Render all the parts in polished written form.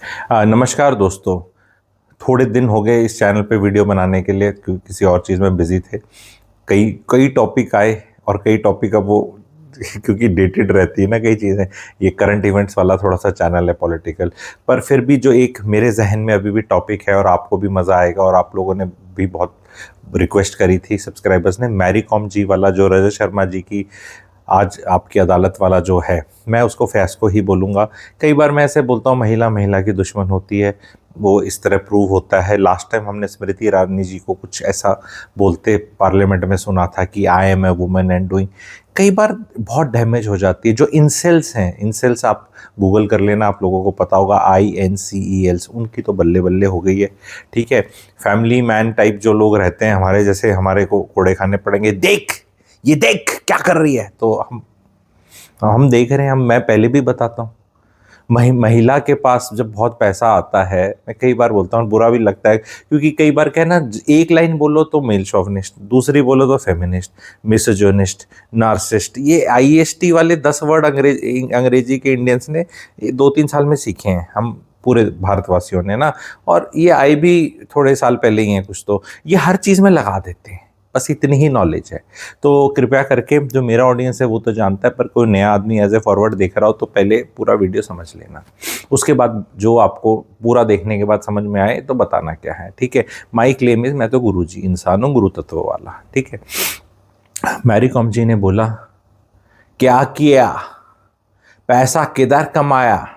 नमस्कार दोस्तों। थोड़े दिन हो गए इस चैनल पे वीडियो बनाने के लिए, किसी और चीज़ में बिजी थे। कई कई टॉपिक आए और कई टॉपिक अब वो क्योंकि डेटेड रहती है ना कई चीज़ें। ये करंट इवेंट्स वाला थोड़ा सा चैनल है पॉलिटिकल, पर फिर भी जो एक मेरे जहन में अभी भी टॉपिक है और आपको भी मज़ा आएगा, और आप लोगों ने भी बहुत रिक्वेस्ट करी थी सब्सक्राइबर्स ने, मैरी कॉम जी वाला, जो रजत शर्मा जी की आज आपकी अदालत वाला जो है, मैं उसको फैसको ही बोलूँगा। कई बार मैं ऐसे बोलता हूँ महिला महिला की दुश्मन होती है, वो इस तरह प्रूव होता है। लास्ट टाइम हमने स्मृति ईरानी जी को कुछ ऐसा बोलते पार्लियामेंट में सुना था कि I am a woman and doing. कई बार बहुत डैमेज हो जाती है। जो इंसेल्स हैं, इंसेल्स आप गूगल कर लेना, आप लोगों को पता होगा, INCELs, उनकी तो बल्ले बल्ले हो गई है। ठीक है, फैमिली मैन टाइप जो लोग रहते हैं हमारे जैसे, हमारे को कोड़े खाने पड़ेंगे, देख ये देख क्या कर रही है। तो हम देख रहे हैं। मैं पहले भी बताता हूँ, महिला के पास जब बहुत पैसा आता है, मैं कई बार बोलता हूँ, बुरा भी लगता है, क्योंकि कई बार क्या है ना, एक लाइन बोलो तो मेल शोविनिस्ट, दूसरी बोलो तो फेमिनिस्ट, मिसोजिनिस्ट, नार्सिस्ट, ये IST वाले 10 वर्ड अंग्रेजी के इंडियंस ने 2-3 साल में सीखे हैं, हम पूरे भारतवासियों ने ना। और ये आए भी थोड़े साल पहले ही हैं कुछ, तो ये हर चीज़ में लगा देते हैं। बस इतनी ही नॉलेज है। तो कृपया करके, जो मेरा ऑडियंस है वो तो जानता है, पर कोई नया आदमी एज ए फॉरवर्ड देख रहा हो तो पहले पूरा वीडियो समझ लेना, उसके बाद जो आपको पूरा देखने के बाद समझ में आए तो बताना क्या है। ठीक है, माई क्लेम इज, मैं तो गुरु जी इंसान हूँ, गुरु तत्व वाला। ठीक है, मैरी कॉम जी ने बोला, क्या किया, पैसा किधर कमाया,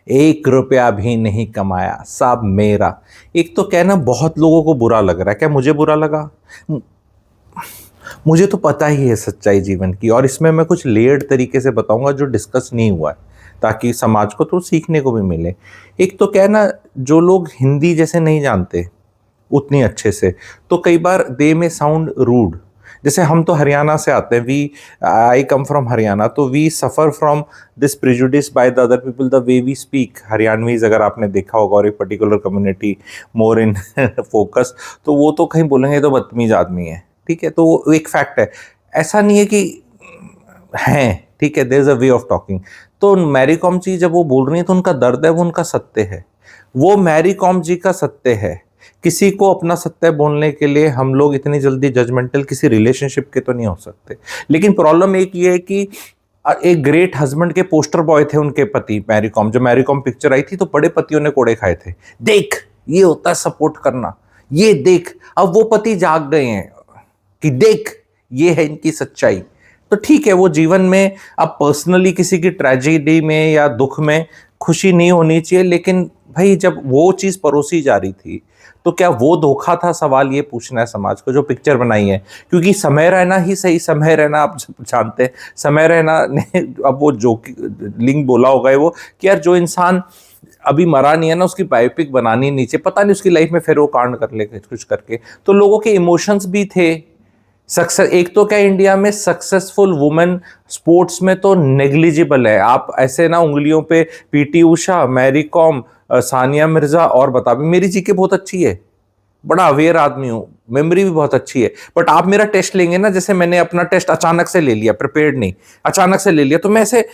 1 रुपया भी नहीं कमाया, सब मेरा। एक तो कहना बहुत लोगों को बुरा लग रहा है, क्या मुझे बुरा लगा? मुझे तो पता ही है सच्चाई जीवन की, और इसमें मैं कुछ लेयर्ड तरीके से बताऊंगा जो डिस्कस नहीं हुआ है, ताकि समाज को तो सीखने को भी मिले। एक तो क्या है ना, जो लोग हिंदी जैसे नहीं जानते उतनी अच्छे से, तो कई बार दे में साउंड रूड। जैसे हम तो हरियाणा से आते हैं, आई कम फ्रॉम हरियाणा, तो we suffer from this prejudice by the other people, the way we speak Haryanvis. अगर आपने देखा होगा, और एक particular community more in focus, तो वो तो कहीं बोलेंगे तो बदतमीज आदमी है। ठीक है, तो वो एक फैक्ट है, ऐसा नहीं है कि हैं। ठीक है, there is a way of talking. तो मैरी कॉम जी जब वो बोल रही है तो उनका दर्द है, वो उनका सत्य है, वो मैरी कॉम जी का सत्य है। किसी को अपना सत्य बोलने के लिए हम लोग इतनी जल्दी जजमेंटल किसी रिलेशनशिप के तो नहीं हो सकते। लेकिन प्रॉब्लम एक ये है कि एक ग्रेट हस्बैंड के पोस्टर बॉय थे उनके पति मैरी कॉम। जब मैरी कॉम पिक्चर आई थी तो बड़े पतियों ने कोड़े खाए थे, देख ये होता है सपोर्ट करना, ये देख। अब वो पति जाग गए हैं कि देख ये है इनकी सच्चाई। तो ठीक है, वो जीवन में अब पर्सनली किसी की ट्रेजेडी में या दुख में खुशी नहीं होनी चाहिए, लेकिन भाई जब वो चीज़ परोसी जा रही थी तो क्या वो धोखा था? सवाल ये पूछना है समाज को जो पिक्चर बनाई है। क्योंकि समय रहना ही सही, समय रहना आप जानते हैं, समय रहना ने अब वो जो लिंक बोला होगा वो कि यार जो इंसान अभी मरा नहीं है ना, उसकी बायोपिक बनानी नीचे, पता नहीं उसकी लाइफ में फिर वो कांड कर ले कुछ करके। तो लोगों के इमोशंस भी थे। सक्सेस, एक तो क्या इंडिया में सक्सेसफुल वुमेन स्पोर्ट्स में तो नेग्लिजिबल है। आप ऐसे ना उंगलियों पे PT Usha, Mary com, Sania Mirza और बता भी, मेरी जीके बहुत अच्छी है, बड़ा अवेयर आदमी हूँ, मेमोरी भी बहुत अच्छी है। बट आप मेरा टेस्ट लेंगे ना, जैसे मैंने अपना टेस्ट अचानक से ले लिया, प्रिपेयर्ड नहीं, अचानक से ले लिया, तो मैं ऐसे।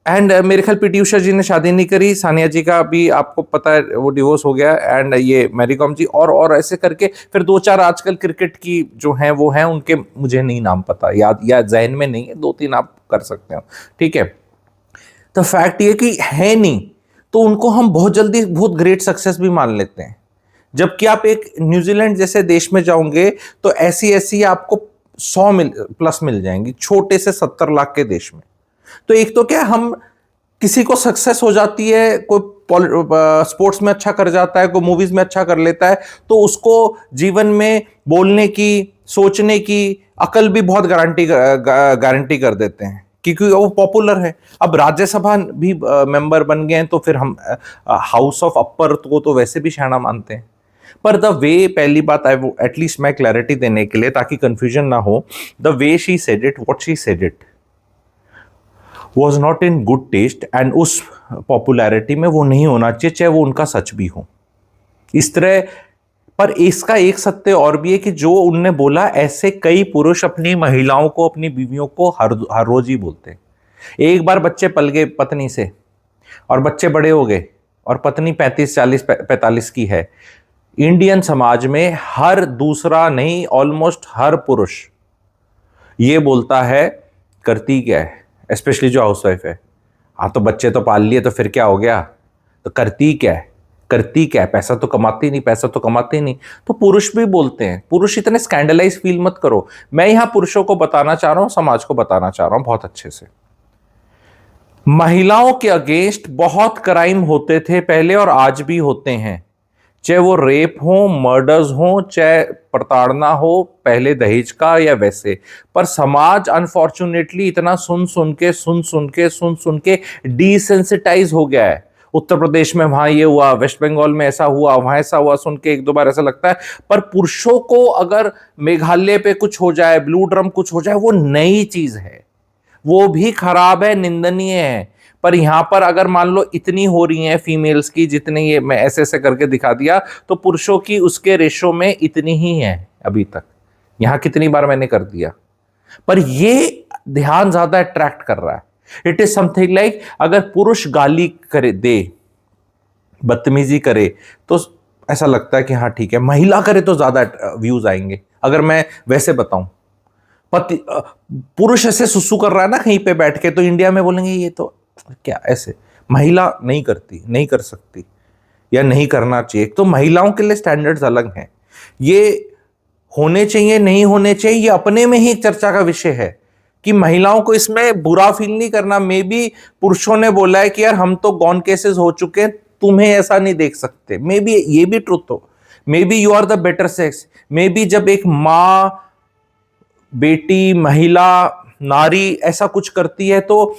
एंड मेरे ख्याल PT उषा जी ने शादी नहीं करी, सानिया जी का भी आपको पता है वो डिवोर्स हो गया, एंड ये मैरी कॉम जी और ऐसे करके फिर 2-4 आजकल क्रिकेट की जो हैं वो हैं, उनके मुझे नहीं नाम पता, याद या जहन में नहीं है, 2-3 आप कर सकते हो। ठीक है, तो फैक्ट ये कि है नहीं, तो उनको हम बहुत जल्दी बहुत ग्रेट सक्सेस भी मान लेते हैं। जबकि आप एक न्यूजीलैंड जैसे देश में जाओगे तो ऐसी ऐसी आपको 100 प्लस मिल जाएंगी, छोटे से 70 लाख के देश में। तो एक तो क्या, हम किसी को सक्सेस हो जाती है, कोई स्पोर्ट्स में अच्छा कर जाता है, कोई मूवीज में अच्छा कर लेता है, तो उसको जीवन में बोलने की, सोचने की अकल भी बहुत गारंटी कर देते हैं, क्योंकि वो पॉपुलर है। अब राज्यसभा भी मेंबर बन गए हैं, तो फिर हम हाउस ऑफ अपर को तो वैसे भी शाना मानते हैं। पर द वे, पहली बात आई वो एटलीस्ट मैं क्लैरिटी देने के लिए, ताकि कंफ्यूजन ना हो, the way she said it, what she said it was not in good taste, and उस पॉपुलैरिटी में वो नहीं होना चाहिए, चाहे वो उनका सच भी हो इस तरह। पर इसका एक सत्य और भी है कि जो उनने बोला, ऐसे कई पुरुष अपनी महिलाओं को, अपनी बीवियों को हर रोज ही बोलते हैं। एक बार बच्चे पल गए पत्नी से और बच्चे बड़े हो गए और पत्नी 35, 40, 45 की है, इंडियन समाज में हर दूसरा नहीं, ऑलमोस्ट हर पुरुष ये बोलता है करती क्या है, स्पेशली जो हाउसवाइफ है। हाँ तो बच्चे तो पाल लिए तो फिर क्या हो गया, तो करती क्या है, करती क्या है, पैसा तो कमाती नहीं, पैसा तो कमाती नहीं। तो पुरुष भी बोलते हैं। पुरुष इतने स्कैंडलाइज फील मत करो। मैं यहां पुरुषों को बताना चाह रहा हूं, समाज को बताना चाह रहा हूं बहुत अच्छे से। महिलाओं के अगेंस्ट बहुत क्राइम होते थे पहले और आज भी होते हैं, चाहे वो रेप हो, मर्डर्स हो, चाहे प्रताड़ना हो, पहले दहेज का या वैसे। पर समाज अनफॉर्चुनेटली इतना सुन सुन के डिसेंसिटाइज हो गया है। उत्तर प्रदेश में वहां ये हुआ, वेस्ट बंगाल में ऐसा हुआ, वहां ऐसा हुआ, सुन के एक दो बार ऐसा लगता है। पर पुरुषों को अगर मेघालय पे कुछ हो जाए, ब्लू ड्रम कुछ हो जाए, वो नई चीज है, वो भी खराब है, निंदनीय है। पर यहां पर अगर मान लो इतनी हो रही हैं फीमेल्स की जितनी, ये मैं ऐसे ऐसे करके दिखा दिया, तो पुरुषों की उसके रेशो में इतनी ही है अभी तक। यहां कितनी बार मैंने कर दिया, पर ये ध्यान ज्यादा अट्रैक्ट कर रहा है। इट इज समथिंग लाइक अगर पुरुष गाली करे, दे, बदतमीजी करे, तो ऐसा लगता है कि हाँ ठीक है। महिला करे तो ज्यादा व्यूज आएंगे। अगर मैं वैसे बताऊं, पति पुरुष ऐसे सुसु कर रहा है ना कहीं पे बैठ के, तो इंडिया में बोलेंगे ये तो क्या ऐसे। महिला नहीं करती, नहीं कर सकती, या नहीं करना चाहिए। तो महिलाओं के लिए स्टैंडर्ड्स अलग हैं। ये होने चाहिए, नहीं होने चाहिए, ये अपने में ही एक चर्चा का विषय है कि महिलाओं को इसमें बुरा फील नहीं करना। मे बी पुरुषों ने बोला है कि यार हम तो गॉन केसेस हो चुके हैं, तुम्हें ऐसा नहीं देख सकते। मे बी ये भी ट्रुथ हो, maybe you are the better sex. Maybe जब एक मां, बेटी, महिला, नारी ऐसा कुछ करती है तो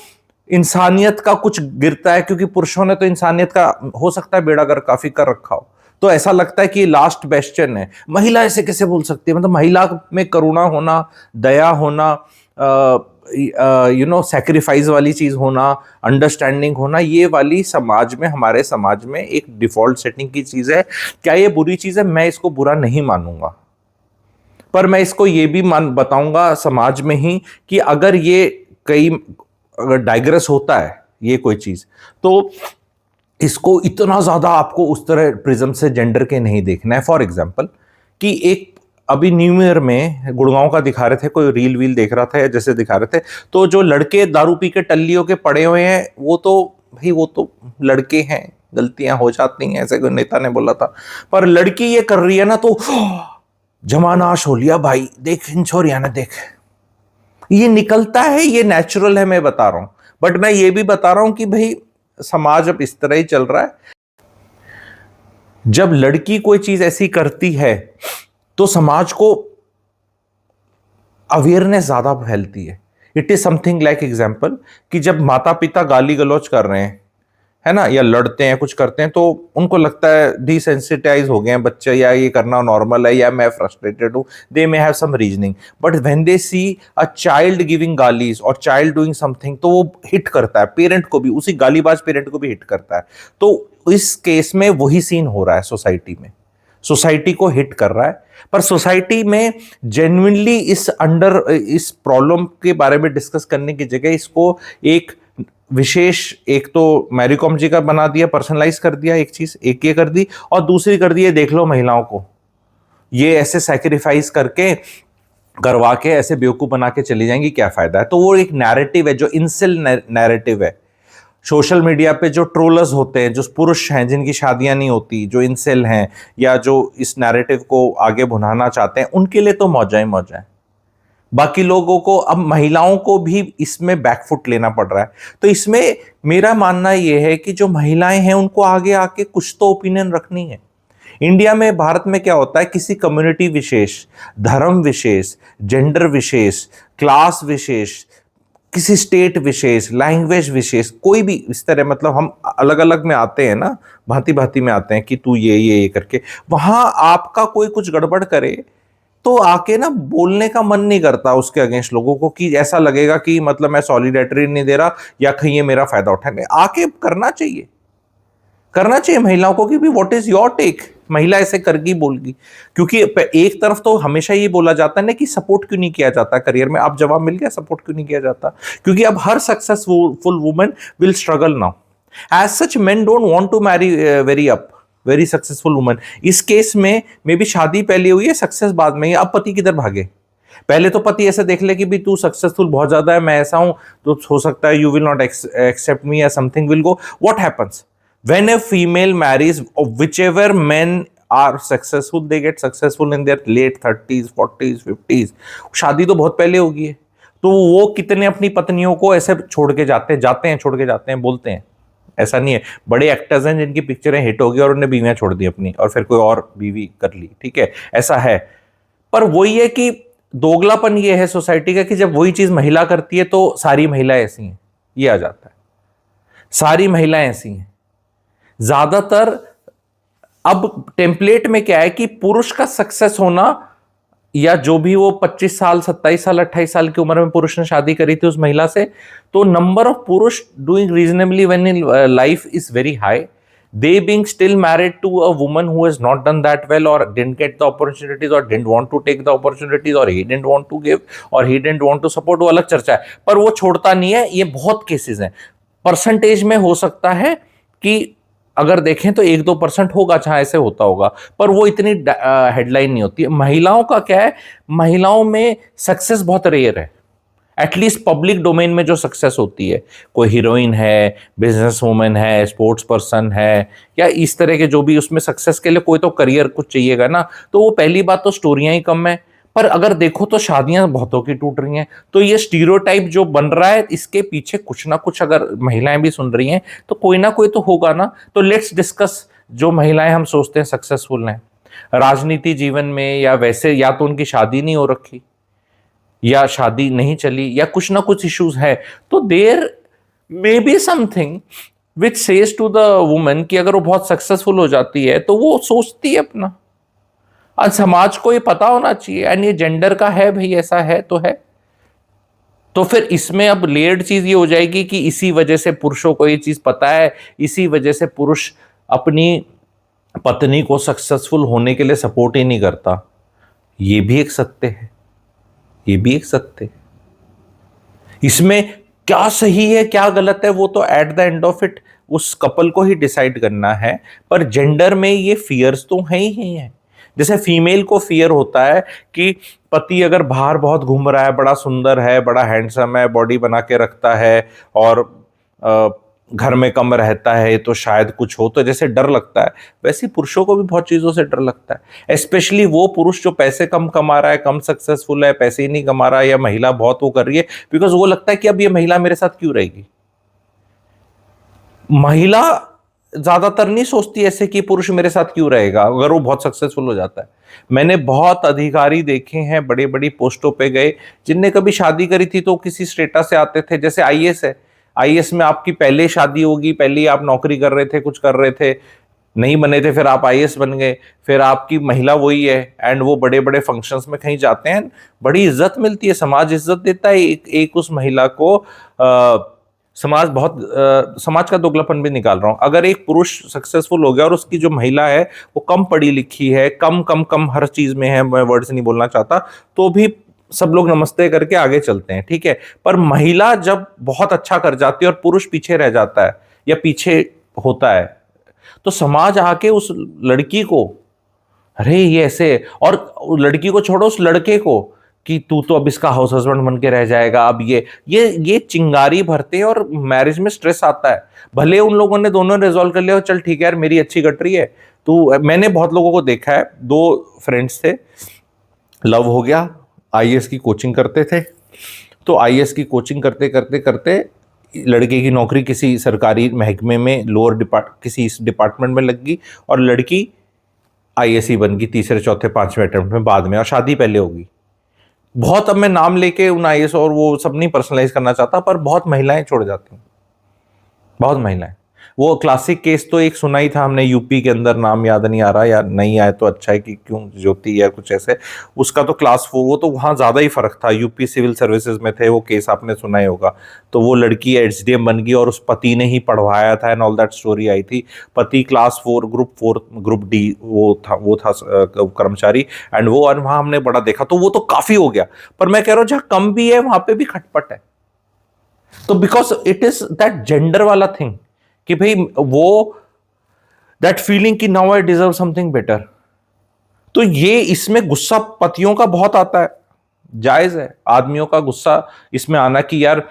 इंसानियत का कुछ गिरता है, क्योंकि पुरुषों ने तो इंसानियत का हो सकता है बेड़ा गर्क काफी कर रखा हो, तो ऐसा लगता है कि लास्ट बेस्टियन है। महिला ऐसे कैसे बोल सकती है, मतलब महिला में करुणा होना, दया होना, सैक्रिफाइस वाली चीज होना, अंडरस्टैंडिंग होना, ये वाली समाज में, हमारे समाज में एक डिफॉल्ट सेटिंग की चीज है। क्या ये बुरी चीज है? मैं इसको बुरा नहीं मानूंगा, पर मैं इसको ये भी बताऊंगा समाज में ही कि अगर ये अगर डाइग्रेस होता है ये कोई चीज, तो इसको इतना ज्यादा आपको उस तरह प्रिज्म से जेंडर के नहीं देखना है। फॉर एग्जाम्पल कि एक अभी न्यू ईयर में गुड़गांव का दिखा रहे थे, कोई रील वील देख रहा था या जैसे दिखा रहे थे, तो जो लड़के दारू पी के टल्लियों के पड़े हुए हैं, वो तो भाई वो तो लड़के हैं, गलतियां हो जाती हैं, ऐसे कोई नेता ने बोला था। पर लड़की ये कर रही है ना, तो जमानाश हो लिया भाई, देख इन छोरिया ने, देख ये निकलता है, ये नेचुरल है, मैं बता रहा हूं। बट मैं ये भी बता रहा हूं कि भाई समाज अब इस तरह ही चल रहा है। जब लड़की कोई चीज ऐसी करती है तो समाज को अवेयरनेस ज्यादा फैलती है। It is something like example कि जब माता पिता गाली गलौज कर रहे हैं, है ना, या लड़ते हैं, कुछ करते हैं, तो उनको लगता है डिसेंसिटाइज हो गए हैं बच्चे, या ये करना नॉर्मल है, या मैं फ्रस्ट्रेटेड हूं, they may have some reasoning. But when they see a child giving गालीज और चाइल्ड डूइंग समथिंग, तो वो हिट करता है पेरेंट को भी, उसी गालीबाज पेरेंट को भी हिट करता है। तो इस केस में वही सीन हो रहा है सोसाइटी में, सोसाइटी को हिट कर रहा है। पर सोसाइटी में जेन्युइनली इस प्रॉब्लम के बारे में डिस्कस करने की जगह इसको एक विशेष, एक तो मैरी कॉम जी का बना दिया, पर्सनलाइज कर दिया एक चीज, एक ये कर दी, और दूसरी कर दी है देख लो महिलाओं को ये ऐसे सैक्रिफाइस करके करवा के ऐसे बेवकूफ बना के चली जाएंगी, क्या फायदा है। तो वो एक नैरेटिव है जो इंसेल नैरेटिव है। सोशल मीडिया पे जो ट्रोलर्स होते हैं, जो पुरुष हैं जिनकी शादियां नहीं होती, जो इंसेल हैं, या जो इस नैरेटिव को आगे बढ़ाना चाहते हैं, उनके लिए तो मौजा ही मौजा है। बाकी लोगों को, अब महिलाओं को भी इसमें बैकफुट लेना पड़ रहा है। तो इसमें मेरा मानना यह है कि जो महिलाएं हैं उनको आगे आके कुछ तो ओपिनियन रखनी है। इंडिया में, भारत में क्या होता है, किसी कम्युनिटी विशेष, धर्म विशेष, जेंडर विशेष, क्लास विशेष, किसी स्टेट विशेष, लैंग्वेज विशेष, कोई भी इस तरह, मतलब हम अलग अलग में आते हैं ना, भांति भांति में आते हैं कि तू ये करके, वहां आपका कोई कुछ गड़बड़ करे तो आके ना बोलने का मन नहीं करता उसके अगेंस्ट लोगों को, कि ऐसा लगेगा कि मतलब मैं सॉलिडेरिटी नहीं दे रहा या कहीं ये मेरा फायदा उठाएंगे। आके करना चाहिए महिलाओं को कि भी व्हाट इज योर टेक, महिला ऐसे करगी बोलगी। क्योंकि एक तरफ तो हमेशा ये बोला जाता है ना कि सपोर्ट क्यों नहीं किया जाता करियर में। अब जवाब मिल गया, सपोर्ट क्यों नहीं किया जाता, क्योंकि अब हर successful women will struggle now. As such men don't want to marry very successful woman. इस केस में मे बी शादी पहले हुई है, सक्सेस बाद में, अब पति किधर भागे। पहले तो पति ऐसे देख ले कि भी तू सक्सेसफुल बहुत ज्यादा है, मैं ऐसा हूं, तो हो सकता है you will not accept me या something will go. What happens when a female marries, whichever men are successful, they get successful in their late 30s 40s 50s। शादी तो बहुत पहले होगी है, तो वो कितने अपनी पत्नियों को ऐसे छोड़ के जाते हैं छोड़ के जाते हैं, बोलते हैं। ऐसा नहीं है, बड़े एक्टर्स हैं जिनकी पिक्चरें हिट हो गई और उन्हें बीवियां छोड़ दी अपनी, और फिर कोई और बीवी कर ली, ठीक है, ऐसा है। पर वही है कि दोगलापन ये है सोसाइटी का कि जब वही चीज महिला करती है तो सारी महिलाएं ऐसी हैं, ये आ जाता है, सारी महिलाएं ऐसी हैं ज्यादातर। अब टेम्पलेट में क्या है कि पुरुष का सक्सेस होना, या जो भी वो 25 साल 27 साल 28 साल की उम्र में पुरुष ने शादी करी थी उस महिला से, तो नंबर ऑफ पुरुष doing reasonably when in life is very high, they being still married to a woman who has not done that well or didn't get the opportunities or didn't want to take the opportunities or he didn't want to give or he didn't want to support, वो अलग चर्चा है, पर वो छोड़ता नहीं है। ये बहुत केसेस हैं, परसेंटेज में हो सकता है कि अगर देखें तो 1-2% होगा जहां ऐसे होता होगा, पर वो इतनी हेडलाइन नहीं होती है। महिलाओं का क्या है, महिलाओं में सक्सेस बहुत रेयर है, एटलीस्ट पब्लिक डोमेन में जो सक्सेस होती है, कोई हीरोइन है, बिजनेस वूमेन है, स्पोर्ट्स पर्सन है, या इस तरह के जो भी, उसमें सक्सेस के लिए कोई तो करियर कुछ चाहिएगा ना, तो वो पहली बात तो स्टोरियां ही कम है। पर अगर देखो तो शादियां बहुतों की टूट रही हैं, तो ये स्टीरियोटाइप जो बन रहा है, इसके पीछे कुछ ना कुछ, अगर महिलाएं भी सुन रही हैं तो कोई ना कोई तो होगा ना। तो लेट्स डिस्कस, जो महिलाएं हम सोचते हैं सक्सेसफुल हैं राजनीति जीवन में, या वैसे, या तो उनकी शादी नहीं हो रखी, या शादी नहीं चली, या कुछ ना कुछ इश्यूज है, तो there may be something which says to the woman कि अगर वो बहुत सक्सेसफुल हो जाती है तो वो सोचती है अपना। आज समाज को ये पता होना चाहिए, एंड ये जेंडर का है भाई, ऐसा है तो है। तो फिर इसमें अब लेयर्ड चीज ये हो जाएगी कि इसी वजह से पुरुषों को ये चीज पता है, इसी वजह से पुरुष अपनी पत्नी को सक्सेसफुल होने के लिए सपोर्ट ही नहीं करता। ये भी एक सत्य है, ये भी एक सत्य है। इसमें क्या सही है क्या गलत है, वो तो at the end of it उस कपल को ही डिसाइड करना है। पर जेंडर में ये फियर्स तो है ही है। जैसे फीमेल को फियर होता है कि पति अगर बाहर बहुत घूम रहा है, बड़ा सुंदर है, बड़ा हैंडसम है, बॉडी बना के रखता है, और घर में कम रहता है, तो शायद कुछ हो, तो जैसे डर लगता है, वैसे पुरुषों को भी बहुत चीज़ों से डर लगता है। स्पेशली वो पुरुष जो पैसे कम कमा रहा है, कम सक्सेसफुल है, पैसे ही नहीं कमा रहा है, या महिला बहुत वो कर रही है, बिकॉज वो लगता है कि अब ये महिला मेरे साथ क्यों रहेगी। महिला ज्यादातर नहीं सोचती ऐसे कि पुरुष मेरे साथ क्यों रहेगा अगर वो बहुत सक्सेसफुल हो जाता है। मैंने बहुत अधिकारी देखे हैं, बड़ी बड़ी पोस्टों पे गए, जिनने कभी शादी करी थी तो किसी स्टेटस से आते थे। जैसे आईएएस है, आईएएस में आपकी पहले शादी होगी, पहले ही आप नौकरी कर रहे थे, कुछ कर रहे थे, नहीं बने थे, फिर आप आईएएस बन गए, फिर आपकी महिला वही है, एंड वो बड़े बड़े फंक्शंस में कहीं जाते हैं, बड़ी इज्जत मिलती है, समाज इज्जत देता है एक उस महिला को। समाज बहुत समाज का दोगलापन भी निकाल रहा हूं। अगर एक पुरुष सक्सेसफुल हो गया और उसकी जो महिला है वो कम पढ़ी लिखी है, कम कम कम हर चीज में है, मैं वर्ड से नहीं बोलना चाहता, तो भी सब लोग नमस्ते करके आगे चलते हैं, ठीक है। पर महिला जब बहुत अच्छा कर जाती है और पुरुष पीछे रह जाता है या पीछे होता है, तो समाज आके उस लड़की को, अरे ये ऐसे, और लड़की को छोड़ो, उस लड़के को कि तू तो अब इसका हाउस हस्बैंड बन के रह जाएगा, अब ये चिंगारी भरते हैं, और मैरिज में स्ट्रेस आता है। भले उन लोगों ने दोनों रिजॉल्व कर लिया, चल ठीक है यार मेरी अच्छी कट रही है, तो मैंने बहुत लोगों को देखा है, 2 फ्रेंड्स थे, लव हो गया, आईएएस की कोचिंग करते थे, तो आईएएस की कोचिंग करते करते करते लड़के की नौकरी किसी सरकारी महकमे में किसी डिपार्टमेंट में लग गई, और लड़की आईएएस ही बन गई तीसरे चौथे 5वें अटेम्प्ट में बाद में, और शादी पहले होगी। बहुत, अब मैं नाम लेके उन आईएएस और वो सब नहीं पर्सनलाइज करना चाहता, पर बहुत महिलाएं छोड़ जाती हैं, बहुत महिलाएं। वो क्लासिक केस तो एक सुना ही था हमने यूपी के अंदर, नाम याद नहीं आ रहा, या नहीं आए तो अच्छा है कि क्यों, ज्योति या कुछ ऐसे, उसका तो क्लास 4, वो तो वहाँ ज़्यादा ही फर्क था, यूपी सिविल सर्विसेज में थे वो केस, आपने सुना ही होगा। तो वो लड़की एचडीएम बन गई और उस पति ने ही पढ़वाया था, and all that story I थी। पति क्लास 4 ग्रुप डी वो था कर्मचारी, एंड वो, और वहाँ हमने बड़ा देखा, तो वो तो काफ़ी हो गया। पर मैं कह रहा हूँ जहाँ कम भी है वहाँ पे भी खटपट है, तो because it is that gender वाला थिंग कि भाई वो दैट फीलिंग कि now I deserve something better. तो ये इसमें गुस्सा पतियों का बहुत आता है, जायज है आदमियों का गुस्सा इसमें आना कि यार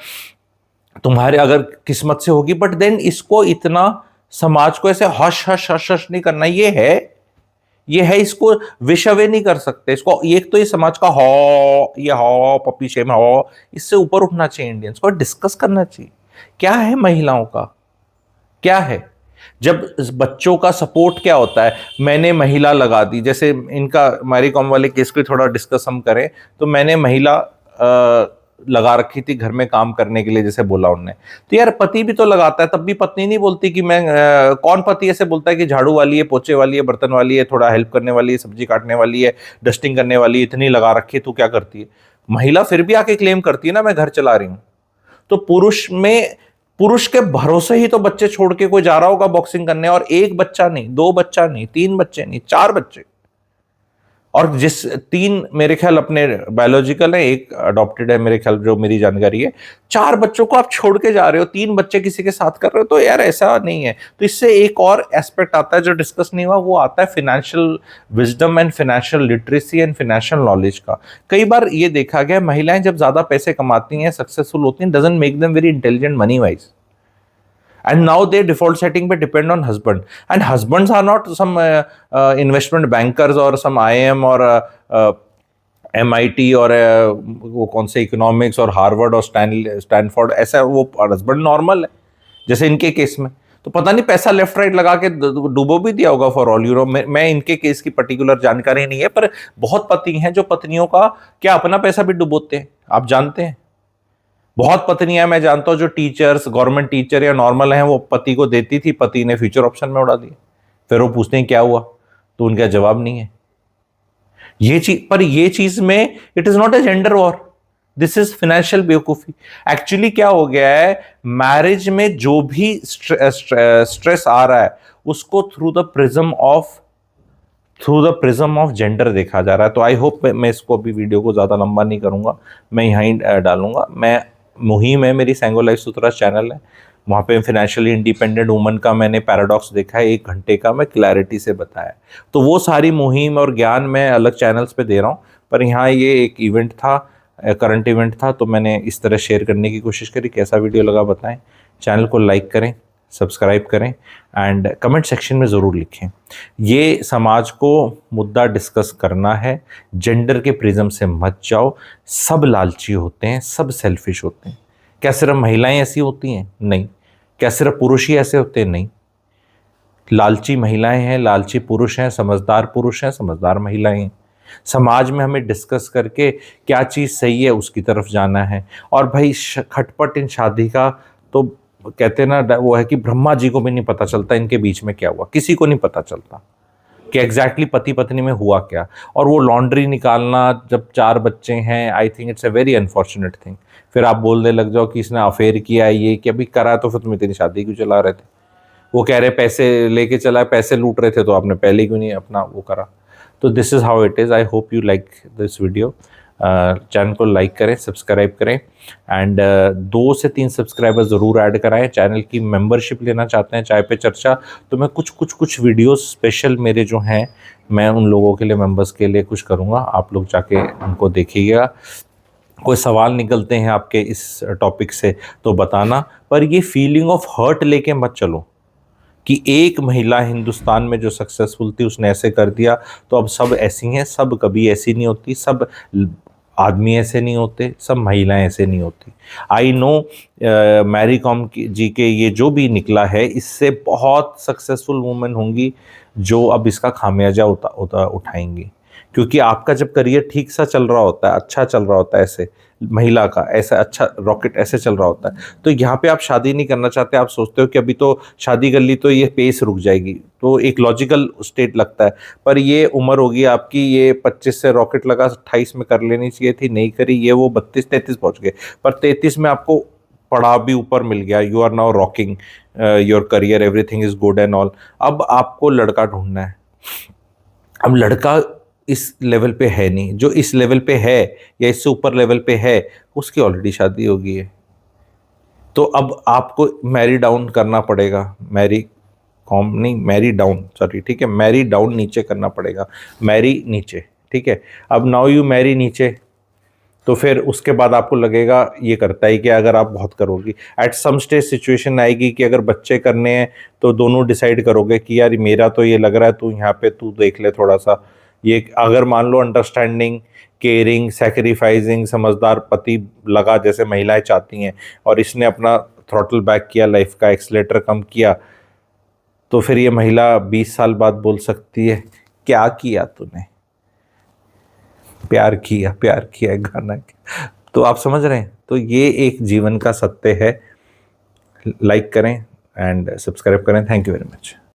तुम्हारे अगर किस्मत से होगी, बट देन इसको इतना समाज को ऐसे हश हश हश हश नहीं करना। ये है, इसको विश अवे नहीं कर सकते इसको। एक तो ये समाज का ये पपी शेम इससे ऊपर उठना चाहिए इंडियंस को, डिस्कस करना चाहिए क्या है महिलाओं का, क्या है। जब बच्चों का सपोर्ट क्या होता है, मैंने महिला लगा दी, जैसे इनका मैरी कॉम वाले केस को थोड़ा डिस्कस हम करें तो मैंने महिला लगा रखी थी घर में काम करने के लिए, जैसे बोला उनने। तो यार पति भी तो लगाता है, तब भी पत्नी नहीं बोलती कि मैं कौन पति ऐसे बोलता है कि झाड़ू वाली है, पोछे वाली है, बर्तन वाली है, थोड़ा हेल्प करने वाली है, सब्जी काटने वाली है, डस्टिंग करने वाली है, इतनी लगा रखी है, तू क्या करती है। महिला फिर भी आके क्लेम करती है ना मैं घर चला रही हूं। तो पुरुष के भरोसे ही तो बच्चे छोड़ के कोई जा रहा होगा बॉक्सिंग करने, और एक बच्चा नहीं, दो बच्चा नहीं, तीन बच्चे नहीं, चार बच्चे। और जिस तीन मेरे ख्याल अपने बायोलॉजिकल है, एक अडॉप्टेड है मेरे ख्याल, जो मेरी जानकारी है। चार बच्चों को आप छोड़ के जा रहे हो, तीन बच्चे किसी के साथ कर रहे हो, तो यार ऐसा नहीं है। तो इससे एक और एस्पेक्ट आता है जो डिस्कस नहीं हुआ, वो आता है financial wisdom and financial literacy and financial knowledge का। कई बार ये देखा गया महिलाएं जब ज्यादा पैसे कमाती हैं, सक्सेसफुल होती हैं, doesn't make them very intelligent money wise, and now they default setting पे depend on husband, and husbands are not some investment bankers or some IIM और MIT और वो कौन से इकोनॉमिक्स और हार्वर्ड और स्टैनफोर्ड, ऐसा वो हस्बैंड नॉर्मल है जैसे इनके केस में। तो पता नहीं पैसा लेफ्ट राइट लगा के डुबो भी दिया होगा फॉर ऑल यूरो। मैं इनके केस की पर्टिकुलर जानकारी नहीं है, पर बहुत पति हैं जो पत्नियों का क्या अपना पैसा भी डुबोते हैं, आप जानते हैं। बहुत पत्नियां मैं जानता हूं जो टीचर्स, गवर्नमेंट टीचर या नॉर्मल हैं, वो पति को देती थी, पति ने फ्यूचर ऑप्शन में उड़ा दिया। फिर वो पूछते हैं क्या हुआ, तो उनका जवाब नहीं है। ये चीज में it is not a gender war, this is financial बेवकूफी। एक्चुअली क्या हो गया है, मैरिज में जो भी स्ट्रेस आ रहा है उसको through the prism of gender देखा जा रहा है। तो आई होप, मैं इसको अभी वीडियो को ज्यादा लंबा नहीं करूंगा, मैं यहां ही डालूंगा। मैं मुहिम है मेरी, सैंगो लाइफ सुथरा चैनल है, वहाँ पे फाइनेंशियली इंडिपेंडेंट वुमन का मैंने पैराडॉक्स देखा है, 1 घंटे का, मैं क्लैरिटी से बताया। तो वो सारी मुहिम और ज्ञान मैं अलग चैनल्स पे दे रहा हूँ, पर यहाँ ये एक इवेंट था, करंट इवेंट था, तो मैंने इस तरह शेयर करने की कोशिश करी। कैसा वीडियो लगा बताएं, चैनल को लाइक करें, सब्सक्राइब करें एंड कमेंट सेक्शन में ज़रूर लिखें। ये समाज को मुद्दा डिस्कस करना है, जेंडर के प्रिज्म से मत जाओ। सब लालची होते हैं, सब सेल्फिश होते हैं। क्या सिर्फ महिलाएं ऐसी होती हैं? नहीं। क्या सिर्फ पुरुष ही ऐसे होते हैं? नहीं। लालची महिलाएं हैं, लालची पुरुष हैं, समझदार पुरुष हैं, समझदार महिलाएं हैं। समाज में हमें डिस्कस करके क्या चीज़ सही है उसकी तरफ जाना है। और भाई खटपट इन शादी का तो कहते हैं ना, वो है कि ब्रह्मा जी को भी नहीं पता चलता इनके बीच में क्या हुआ, किसी को नहीं पता चलता कि एग्जैक्टली पति पत्नी में हुआ क्या। और वो लॉन्ड्री निकालना, जब 4 बच्चे हैं, I think it's a very unfortunate thing. फिर आप बोलने लग जाओ कि इसने अफेयर किया है, ये कि अभी करा, तो फिर तुम इतनी शादी क्यों चला रहे थे? वो कह रहे पैसे लेके चला, पैसे लूट रहे थे, तो आपने पहले क्यों नहीं अपना वो करा? तो this is how it is. I hope you like this video. Channel को लाइक करें, सब्सक्राइब करें एंड 2 से 3 सब्सक्राइबर ज़रूर ऐड कराएं। चैनल की मेंबरशिप लेना चाहते हैं चाय पे चर्चा, तो मैं कुछ वीडियोस स्पेशल मेरे जो हैं, मैं उन लोगों के लिए, मेंबर्स के लिए कुछ करूँगा, आप लोग जाके उनको देखिएगा। कोई सवाल निकलते हैं आपके इस टॉपिक से तो बताना, पर ये फीलिंग ऑफ हर्ट लेके मत चलो कि एक महिला हिंदुस्तान में जो सक्सेसफुल थी उसने ऐसे कर दिया तो अब सब ऐसी हैं। सब कभी ऐसी नहीं होती, सब आदमी ऐसे नहीं होते, सब महिलाएं ऐसे नहीं होती। आई नो मैरी कॉम जी के ये जो भी निकला है, इससे बहुत सक्सेसफुल वुमेन होंगी जो अब इसका खामियाजा उठाएंगी। क्योंकि आपका जब करियर ठीक सा चल रहा होता है, अच्छा चल रहा होता है, ऐसे महिला का ऐसा अच्छा रॉकेट ऐसे चल रहा होता है, तो यहाँ पे आप शादी नहीं करना चाहते, आप सोचते हो कि अभी तो शादी कर ली तो ये पेस रुक जाएगी, तो एक लॉजिकल स्टेट लगता है। पर ये उम्र होगी आपकी, ये 25 से रॉकेट लगा 28 में कर लेनी चाहिए थी, नहीं करी, ये वो 32-33 पहुँच गए, पर 33 में आपको पड़ाव भी ऊपर मिल गया। You are now rocking your career, everything is good and all. अब आपको लड़का ढूंढना है। अब लड़का इस लेवल पे है नहीं, जो इस लेवल पे है या इससे ऊपर लेवल पे है उसकी ऑलरेडी शादी हो गई है। तो अब आपको मैरी डाउन करना पड़ेगा, मैरी कॉम नहीं, मैरी डाउन, सॉरी, ठीक है, मैरी डाउन नीचे करना पड़ेगा, मैरी नीचे, ठीक है। अब नाउ यू मैरी नीचे, तो फिर उसके बाद आपको लगेगा ये करता है कि अगर आप बहुत करोगी, एट सम स्टेज सिचुएशन आएगी कि अगर बच्चे करने हैं तो दोनों डिसाइड करोगे कि यार मेरा तो ये लग रहा है, तू यहाँ पे तू देख ले थोड़ा सा। ये अगर मान लो अंडरस्टैंडिंग, केयरिंग, सेक्रीफाइसिंग, समझदार पति लगा जैसे महिलाएं चाहती हैं, और इसने अपना थ्रॉटल बैक किया, लाइफ का एक्सलेटर कम किया, तो फिर ये महिला 20 साल बाद बोल सकती है क्या किया तूने, प्यार किया, प्यार किया, गाना किया। तो आप समझ रहे हैं, तो ये एक जीवन का सत्य है। लाइक करें एंड सब्सक्राइब करें। Thank you very much.